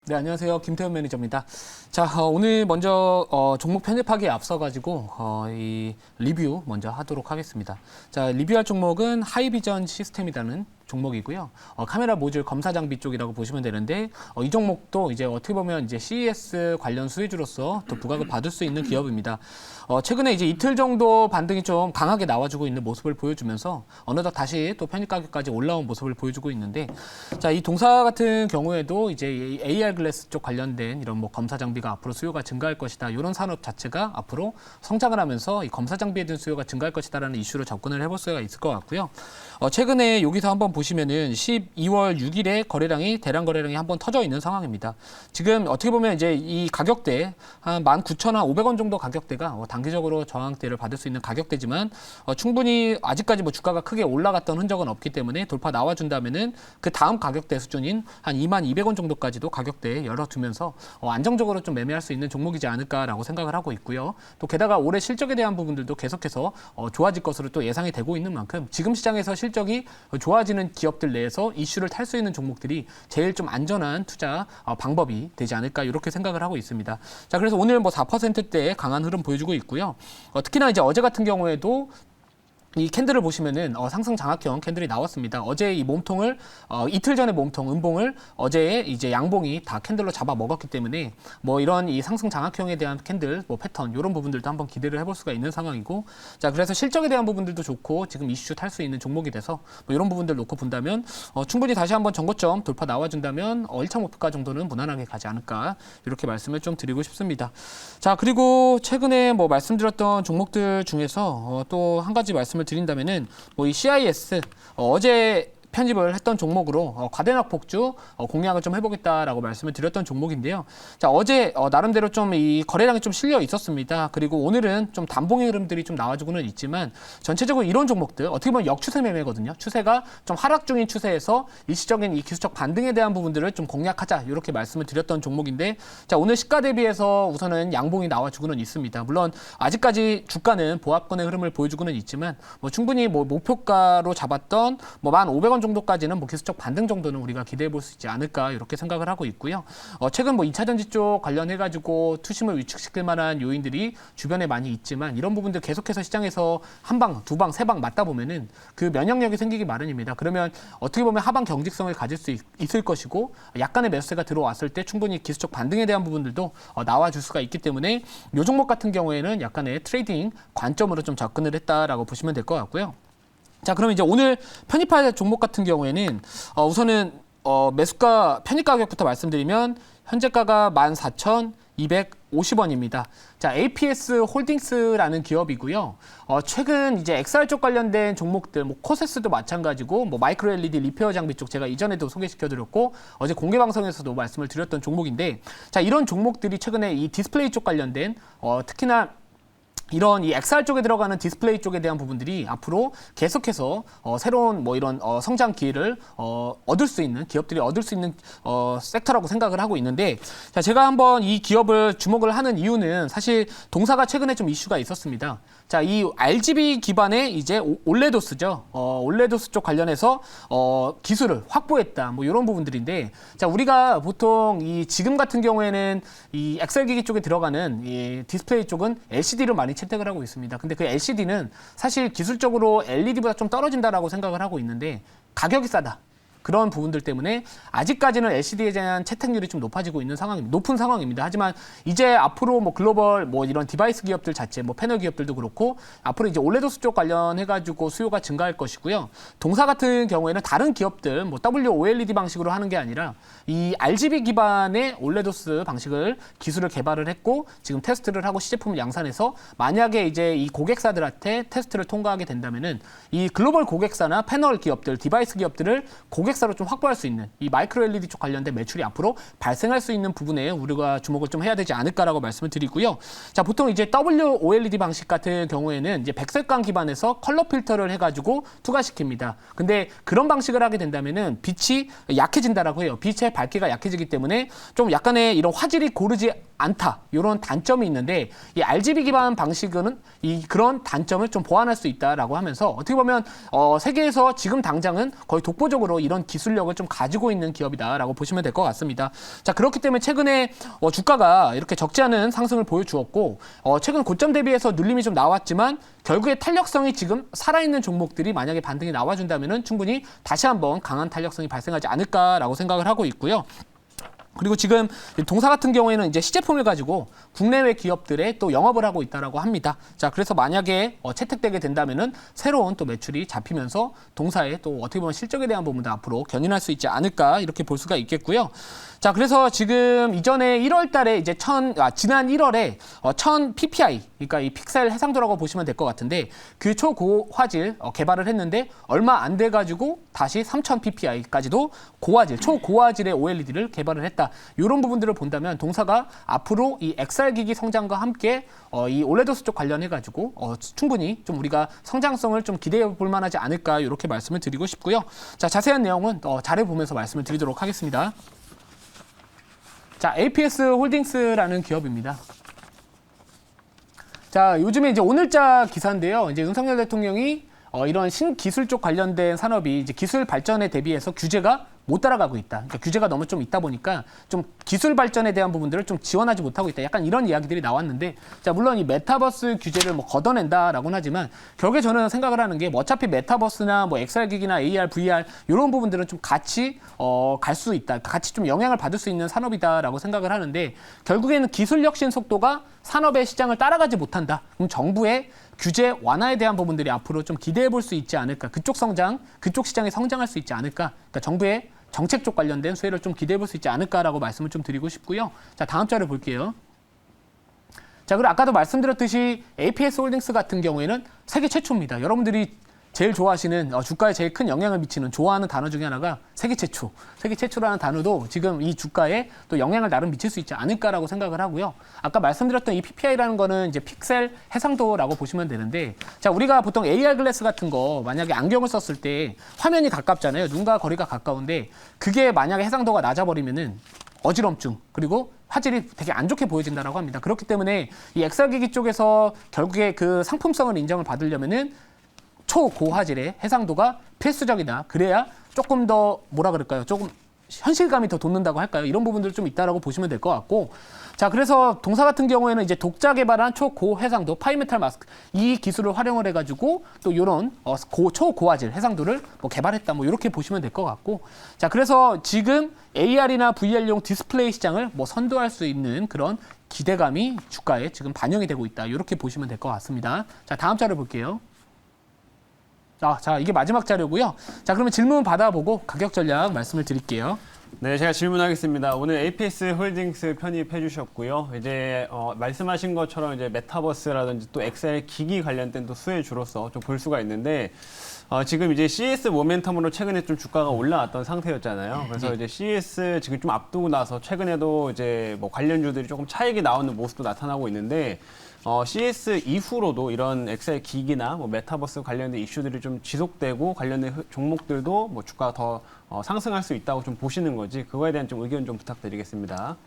네, 안녕하세요. 김태현 매니저입니다. 자, 오늘 먼저 종목 편입하기에 앞서가지고 이 리뷰 먼저 하도록 하겠습니다. 자, 리뷰할 종목은 하이비전 시스템이라는 종목이고요. 카메라 모듈 검사 장비 쪽이라고 보시면 되는데 이 종목도 이제 어떻게 보면 이제 CES 관련 수혜주로서 또 부각을 받을 수 있는 기업입니다. 최근에 이제 이틀 정도 반등이 좀 강하게 나와주고 있는 모습을 보여주면서 어느덧 다시 또 편입 가격까지 올라온 모습을 보여주고 있는데, 자, 이 동사 같은 경우에도 이제 AR 글래스 쪽 관련된 이런 뭐 검사 장비가 앞으로 수요가 증가할 것이다. 이런 산업 자체가 앞으로 성장을 하면서 이 검사 장비에 대한 수요가 증가할 것이다라는 이슈로 접근을 해볼 수가 있을 것 같고요. 최근에 여기서 한번 보시면은 12월 6일에 거래량이 대량 거래량이 한번 터져 있는 상황입니다. 지금 어떻게 보면 이제 이 가격대 한 19,500원 정도 가격대가 단기적으로 저항대를 받을 수 있는 가격대지만 충분히 아직까지 뭐 주가가 크게 올라갔던 흔적은 없기 때문에 돌파 나와준다면은 그 다음 가격대 수준인 한 22,200원 정도까지도 가격대에 열어두면서 안정적으로 좀 매매할 수 있는 종목이지 않을까라고 생각을 하고 있고요. 또 게다가 올해 실적에 대한 부분들도 계속해서 좋아질 것으로 또 예상이 되고 있는 만큼 지금 시장에서 실적이 좋아지는 기업들 내에서 이슈를 탈 수 있는 종목들이 제일 좀 안전한 투자 방법이 되지 않을까 이렇게 생각을 하고 있습니다. 자, 그래서 오늘 뭐 4%대 강한 흐름 보여주고 있고요. 특히나 이제 어제 같은 경우에도 이 캔들을 보시면은 상승 장악형 캔들이 나왔습니다. 어제 이 몸통을 이틀 전에 몸통 음봉을 어제 이제 양봉이 다 캔들로 잡아 먹었기 때문에 뭐 이런 이 상승 장악형에 대한 캔들 뭐 패턴 이런 부분들도 한번 기대를 해볼 수가 있는 상황이고, 자, 그래서 실적에 대한 부분들도 좋고 지금 이슈 탈 수 있는 종목이 돼서 뭐 이런 부분들 놓고 본다면 충분히 다시 한번 전고점 돌파 나와준다면 1차 목표가 정도는 무난하게 가지 않을까 이렇게 말씀을 좀 드리고 싶습니다. 자, 그리고 최근에 뭐 말씀드렸던 종목들 중에서 또 한 가지 말씀을 드린다면은 뭐 이 CIS 어제 편집을 했던 종목으로 과대낙 폭주 공략을 좀 해보겠다라고 말씀을 드렸던 종목인데요. 자, 어제 나름대로 좀 이 거래량이 좀 실려 있었습니다. 그리고 오늘은 좀 단봉의 흐름들이 좀 나와주고는 있지만 전체적으로 이런 종목들 어떻게 보면 역추세 매매거든요. 추세가 좀 하락 중인 추세에서 일시적인 이 기술적 반등에 대한 부분들을 좀 공략하자 이렇게 말씀을 드렸던 종목인데, 자, 오늘 시가 대비해서 우선은 양봉이 나와주고는 있습니다. 물론 아직까지 주가는 보합권의 흐름을 보여주고는 있지만 뭐 충분히 뭐 목표가로 잡았던 뭐 1,500원 정도까지는 뭐 기술적 반등 정도는 우리가 기대해 볼 수 있지 않을까 이렇게 생각을 하고 있고요. 최근 뭐 2차전지 쪽 관련해 가지고 투심을 위축시킬 만한 요인들이 주변에 많이 있지만 이런 부분들 계속해서 시장에서 한 방, 두 방, 세 방 맞다 보면은 그 면역력이 생기기 마련입니다. 그러면 어떻게 보면 하방 경직성을 가질 수 있을 것이고 약간의 매수세가 들어왔을 때 충분히 기술적 반등에 대한 부분들도 나와줄 수가 있기 때문에 이 종목 같은 경우에는 약간의 트레이딩 관점으로 좀 접근을 했다라고 보시면 될 것 같고요. 자, 그럼 이제 오늘 편입할 종목 같은 경우에는 우선은 매수가 편입 가격부터 말씀드리면 현재가가 14,250원입니다. 자, APS 홀딩스라는 기업이고요. 최근 이제 XR 쪽 관련된 종목들, 뭐 코세스도 마찬가지고, 뭐 마이크로 LED 리페어 장비 쪽 제가 이전에도 소개시켜드렸고, 어제 공개 방송에서도 말씀을 드렸던 종목인데, 자, 이런 종목들이 최근에 이 디스플레이 쪽 관련된 특히나 이런 이 XR 쪽에 들어가는 디스플레이 쪽에 대한 부분들이 앞으로 계속해서 새로운 뭐 이런 성장 기회를 얻을 수 있는 기업들이 얻을 수 있는 섹터라고 생각을 하고 있는데, 자, 제가 한번 이 기업을 주목을 하는 이유는 사실 동사가 최근에 좀 이슈가 있었습니다. 자, 이 RGB 기반의 이제 올레도스죠. 올레도스 쪽 관련해서 기술을 확보했다. 뭐 이런 부분들인데, 자, 우리가 보통 이 지금 같은 경우에는 이 엑셀 기기 쪽에 들어가는 이 디스플레이 쪽은 LCD를 많이 채택을 하고 있습니다. 근데 그 LCD는 사실 기술적으로 LED보다 좀 떨어진다라고 생각을 하고 있는데 가격이 싸다. 그런 부분들 때문에 아직까지는 LCD에 대한 채택률이 좀 높은 상황입니다. 하지만 이제 앞으로 뭐 글로벌 뭐 이런 디바이스 기업들 자체, 뭐 패널 기업들도 그렇고 앞으로 이제 올레도스 쪽 관련해가지고 수요가 증가할 것이고요. 동사 같은 경우에는 다른 기업들 뭐 WOLED 방식으로 하는 게 아니라 이 RGB 기반의 올레도스 방식을 기술을 개발을 했고 지금 테스트를 하고 시제품을 양산해서 만약에 이제 이 고객사들한테 테스트를 통과하게 된다면은 이 글로벌 고객사나 패널 기업들, 디바이스 기업들을 고객사로 좀 확보할 수 있는 이 마이크로 LED 쪽 관련된 매출이 앞으로 발생할 수 있는 부분에 우리가 주목을 좀 해야 되지 않을까라고 말씀을 드리고요. 자, 보통 이제 WOLED 방식 같은 경우에는 이제 백색광 기반에서 컬러 필터를 해가지고 투과시킵니다. 근데 그런 방식을 하게 된다면은 빛이 약해진다라고 해요. 빛의 밝기가 약해지기 때문에 좀 약간의 이런 화질이 고르지 않다. 이런 단점이 있는데 이 RGB 기반 방식은 그런 단점을 좀 보완할 수 있다라고 하면서 어떻게 보면 세계에서 지금 당장은 거의 독보적으로 이런 기술력을 좀 가지고 있는 기업이다라고 보시면 될 것 같습니다. 자, 그렇기 때문에 최근에 주가가 이렇게 적지 않은 상승을 보여주었고 최근 고점 대비해서 눌림이 좀 나왔지만 결국에 탄력성이 지금 살아있는 종목들이 만약에 반등이 나와준다면은 충분히 다시 한번 강한 탄력성이 발생하지 않을까라고 생각을 하고 있고요. 그리고 지금 동사 같은 경우에는 이제 시제품을 가지고 국내외 기업들에 또 영업을 하고 있다라고 합니다. 자, 그래서 만약에 채택되게 된다면은 새로운 또 매출이 잡히면서 동사의 또 어떻게 보면 실적에 대한 부분도 앞으로 견인할 수 있지 않을까 이렇게 볼 수가 있겠고요. 자, 그래서 지금 이전에 1월 달에 이제 지난 1월에 1000 PPI, 그러니까 이 픽셀 해상도라고 보시면 될 것 같은데 그 초고화질 개발을 했는데 얼마 안 돼가지고 다시 3000 PPI까지도 고화질, 초고화질의 OLED를 개발을 했다. 이런 부분들을 본다면 동사가 앞으로 이 XR 기기 성장과 함께 이 올레도스 쪽 관련해가지고 충분히 좀 우리가 성장성을 좀 기대해 볼 만하지 않을까 이렇게 말씀을 드리고 싶고요. 자, 자세한 내용은 잘해보면서 말씀을 드리도록 하겠습니다. 자, APS 홀딩스라는 기업입니다. 자, 요즘에 이제 오늘자 기사인데요. 이제 윤석열 대통령이 이런 신기술 쪽 관련된 산업이 이제 기술 발전에 대비해서 규제가 못 따라가고 있다. 그러니까 규제가 너무 좀 있다 보니까 좀 기술 발전에 대한 부분들을 좀 지원하지 못하고 있다. 약간 이런 이야기들이 나왔는데, 자, 물론 이 메타버스 규제를 뭐 걷어낸다라고는 하지만 결국에 저는 생각을 하는 게 뭐 어차피 메타버스나 뭐 XR 기기나 AR, VR 이런 부분들은 좀 같이 갈 수 있다. 같이 좀 영향을 받을 수 있는 산업이다라고 생각을 하는데 결국에는 기술 혁신 속도가 산업의 시장을 따라가지 못한다. 그럼 정부의 규제 완화에 대한 부분들이 앞으로 좀 기대해 볼 수 있지 않을까. 그쪽 시장이 성장할 수 있지 않을까. 그러니까 정부의 정책 쪽 관련된 수혜를 좀 기대해 볼 수 있지 않을까라고 말씀을 좀 드리고 싶고요. 자, 다음 자료 볼게요. 자, 그리고 아까도 말씀드렸듯이 APS 홀딩스 같은 경우에는 세계 최초입니다. 여러분들이 제일 좋아하시는 주가에 제일 큰 영향을 미치는 좋아하는 단어 중에 하나가 세계 최초. 세계 최초라는 단어도 지금 이 주가에 또 영향을 나름 미칠 수 있지 않을까라고 생각을 하고요. 아까 말씀드렸던 이 PPI라는 거는 이제 픽셀 해상도라고 보시면 되는데, 자, 우리가 보통 AR 글래스 같은 거 만약에 안경을 썼을 때 화면이 가깝잖아요. 눈과 거리가 가까운데 그게 만약에 해상도가 낮아버리면은 어지럼증 그리고 화질이 되게 안 좋게 보여진다라고 합니다. 그렇기 때문에 이 XR 기기 쪽에서 결국에 그 상품성을 인정을 받으려면은 초고화질의 해상도가 필수적이다. 그래야 조금 더 조금 현실감이 더 돋는다고 할까요? 이런 부분들 좀 있다라고 보시면 될 것 같고, 자, 그래서 동사 같은 경우에는 이제 독자 개발한 초고해상도 파이메탈 마스크 이 기술을 활용을 해가지고 또 이런 초고화질 해상도를 개발했다. 이렇게 보시면 될 것 같고, 자, 그래서 지금 AR이나 VR용 디스플레이 시장을 선도할 수 있는 그런 기대감이 주가에 지금 반영이 되고 있다. 이렇게 보시면 될 것 같습니다. 자, 다음 자료 볼게요. 자, 이게 마지막 자료고요. 자, 그러면 질문 받아보고 가격 전략 말씀을 드릴게요. 네, 제가 질문하겠습니다. 오늘 APS 홀딩스 편입해 주셨고요. 이제 말씀하신 것처럼 이제 메타버스라든지 또 XR 기기 관련된 또 수혜주로서 좀 볼 수가 있는데 지금 이제 CES 모멘텀으로 최근에 좀 주가가 올라왔던 상태였잖아요. 그래서 이제 CES 지금 좀 앞두고 나서 최근에도 이제 뭐 관련주들이 조금 차익이 나오는 모습도 나타나고 있는데 CES 이후로도 이런 XR 기기나 뭐 메타버스 관련된 이슈들이 좀 지속되고 관련된 종목들도 뭐 주가가 더 상승할 수 있다고 좀 보시는 거지, 그거에 대한 좀 의견 좀 부탁드리겠습니다.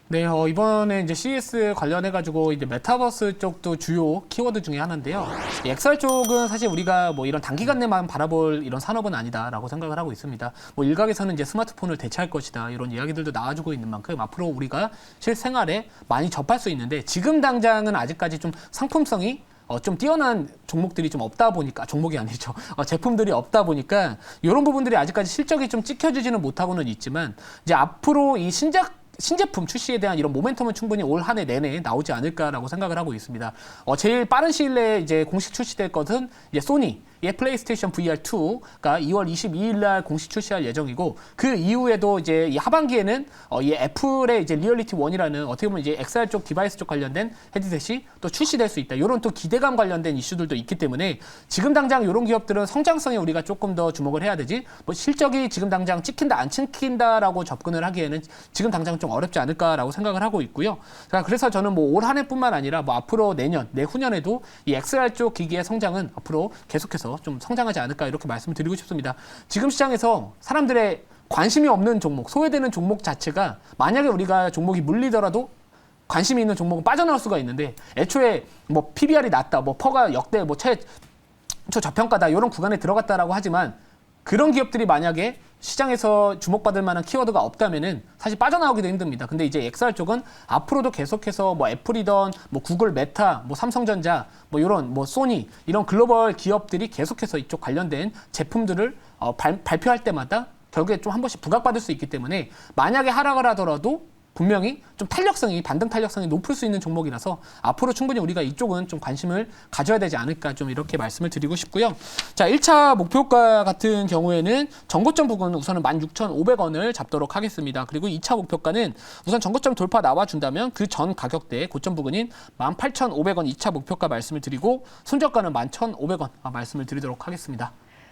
네, 이번에 이제 CES 관련해가지고 이제 메타버스 쪽도 주요 키워드 중에 하나인데요. 이 XR 쪽은 사실 우리가 뭐 이런 단기간 내만 바라볼 이런 산업은 아니다라고 생각을 하고 있습니다. 뭐 일각에서는 이제 스마트폰을 대체할 것이다 이런 이야기들도 나와주고 있는 만큼 앞으로 우리가 실생활에 많이 접할 수 있는데 지금 당장은 아직까지 좀 상품성이 좀 뛰어난 종목들이 좀 없다 보니까, 종목이 아니죠. 제품들이 없다 보니까 이런 부분들이 아직까지 실적이 좀 찍혀지지는 못하고는 있지만 이제 앞으로 이 신제품 출시에 대한 이런 모멘텀은 충분히 올 한 해 내내 나오지 않을까라고 생각을 하고 있습니다. 제일 빠른 시일 내에 이제 공식 출시될 것은 이제 소니의 플레이스테이션 VR2가 2월 22일 날 공식 출시할 예정이고, 그 이후에도 이제 이 하반기에는 이 애플의 이제 리얼리티 1이라는 어떻게 보면 이제 XR 쪽 디바이스 쪽 관련된 헤드셋이 또 출시될 수 있다. 이런 또 기대감 관련된 이슈들도 있기 때문에 지금 당장 이런 기업들은 성장성에 우리가 조금 더 주목을 해야 되지, 뭐 실적이 지금 당장 찍힌다 안 찍힌다라고 접근을 하기에는 지금 당장 좀 어렵지 않을까라고 생각을 하고 있고요. 자, 그래서 저는 뭐 올 한 해뿐만 아니라 뭐 앞으로 내년, 내후년에도 이 XR 쪽 기기의 성장은 앞으로 계속해서 좀 성장하지 않을까 이렇게 말씀을 드리고 싶습니다. 지금 시장에서 사람들의 관심이 없는 종목, 소외되는 종목 자체가 만약에 우리가 종목이 물리더라도 관심이 있는 종목은 빠져나올 수가 있는데 애초에 뭐 PBR이 낮다, 뭐 퍼가 역대 뭐 최초 저평가다 이런 구간에 들어갔다라고 하지만 그런 기업들이 만약에 시장에서 주목받을 만한 키워드가 없다면은 사실 빠져나오기도 힘듭니다. 근데 이제 XR 쪽은 앞으로도 계속해서 뭐 애플이던 뭐 구글, 메타, 뭐 삼성전자, 뭐 이런 뭐 소니 이런 글로벌 기업들이 계속해서 이쪽 관련된 제품들을 발표할 때마다 결국에 좀 한 번씩 부각받을 수 있기 때문에 만약에 하락을 하더라도 분명히 좀 반등 탄력성이 높을 수 있는 종목이라서 앞으로 충분히 우리가 이쪽은 좀 관심을 가져야 되지 않을까 좀 이렇게 말씀을 드리고 싶고요. 자, 1차 목표가 같은 경우에는 전고점 부근 우선은 16,500원을 잡도록 하겠습니다. 그리고 2차 목표가는 우선 전고점 돌파 나와준다면 그 전 가격대 고점 부근인 18,500원 2차 목표가 말씀을 드리고 손절가는 11,500원 말씀을 드리도록 하겠습니다.